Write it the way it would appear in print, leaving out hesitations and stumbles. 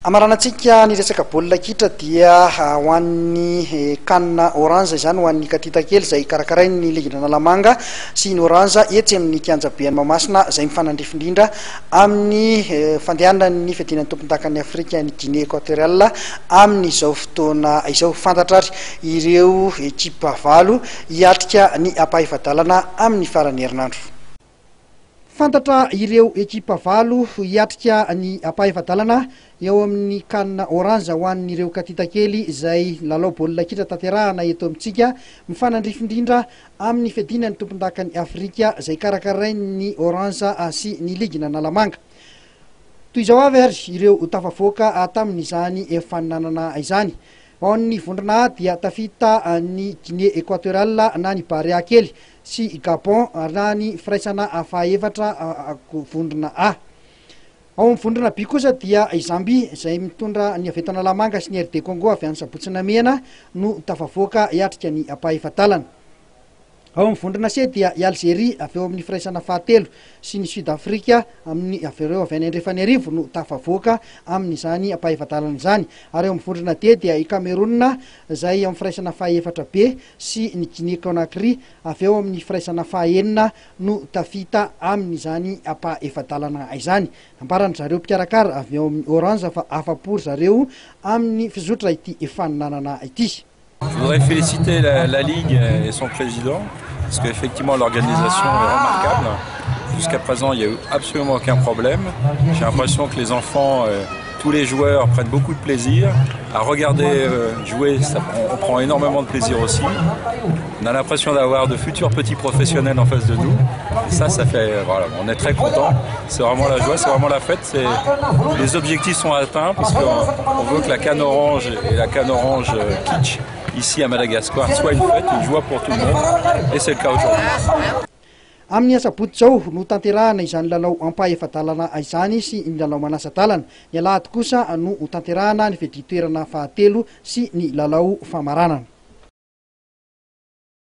Amaranantsika ny resaka baolina kitra dia ho an'ny kanina orange izany ho an'ny katita kely izay karakarain'ny Ligue Analamanga sy ny orange etsy amin'ny kianja be Mahamasina izay mifanandrifindrindra amin'ny fandehanan'ny fiadinan'ny tompontakan'ny Afrika ny Guinée Équatoriale amin'izao fotoana izao. Fantatra ary ireo ekipa valo hiatrika ny ampahavadalana amin'ny faran'ny herinandro. Fantatra ireo ekipa valo hiatrika ny ampahavadalana eo amin'ny kanina orange ho an'ireo katita kely izay lalao baolina kitra tanterahana eto amintsika mifanandrifindrindra amin'ny fiadinan'ny tompontakan'ny Afrika izay karakarain'ny orange sy ny Ligue Analamanga. Toy izao avy ary ireo tafavoaka tamin'izany faninanana izany. Ao ny vondrona A dia tafita ny Guinée Équatoriale na ny Barea kely sy Gabon na ny firaisana fahaefatra vondrona A. Ao amin'ny vondrona B kosa dia Zambie izay mitondra ny avy eto Analamanga sy ny RD Congo avy any Sabotsynamena no tafavoaka hiatrika ny ampahavadalana. Ao amin'ny vondrona C dia Algérie avy eo amin'ny firaisana fahatelo sy ny Sud-Afrika amin'ny avy any Andrefany Arivo no tafavoaka amin'izany ampahavadalana izany. Ary eo amin'ny vondrona D dia i Cameroun izay amin'ny firaisana fahaefatra B sy ny Guinée Conakry avy eo amin'ny firaisana fahaenina no tafita amin'izany ampahavadalana izany. Ambaran zareo mpikarakara avy eo amin'ny orange fa afa-po zareo amin'ny fizotra ity faninanana ity. Je voudrais féliciter la Ligue et son président, parce qu'effectivement l'organisation est remarquable. Jusqu'à présent, il n'y a eu absolument aucun problème. J'ai l'impression que les enfants, tous les joueurs prennent beaucoup de plaisir. À regarder jouer, on prend énormément de plaisir aussi. On a l'impression d'avoir de futurs petits professionnels en face de nous. Et ça fait, voilà, on est très contents. C'est vraiment la joie, c'est vraiment la fête. Les objectifs sont atteints parce qu'on veut que la canne orange et la canne orange kitsch ici à Madagascar soit une fête, une joie pour tout le monde, et c'est le cas aujourd'hui. Amin'ny asabotsy zao no tanterahana izany lalao ampahavadalana izany sy ny lalao manasa-dalana. Ny alahady kosa no tanterahana ny feditoerana fahatelo sy ny lalao famaranana.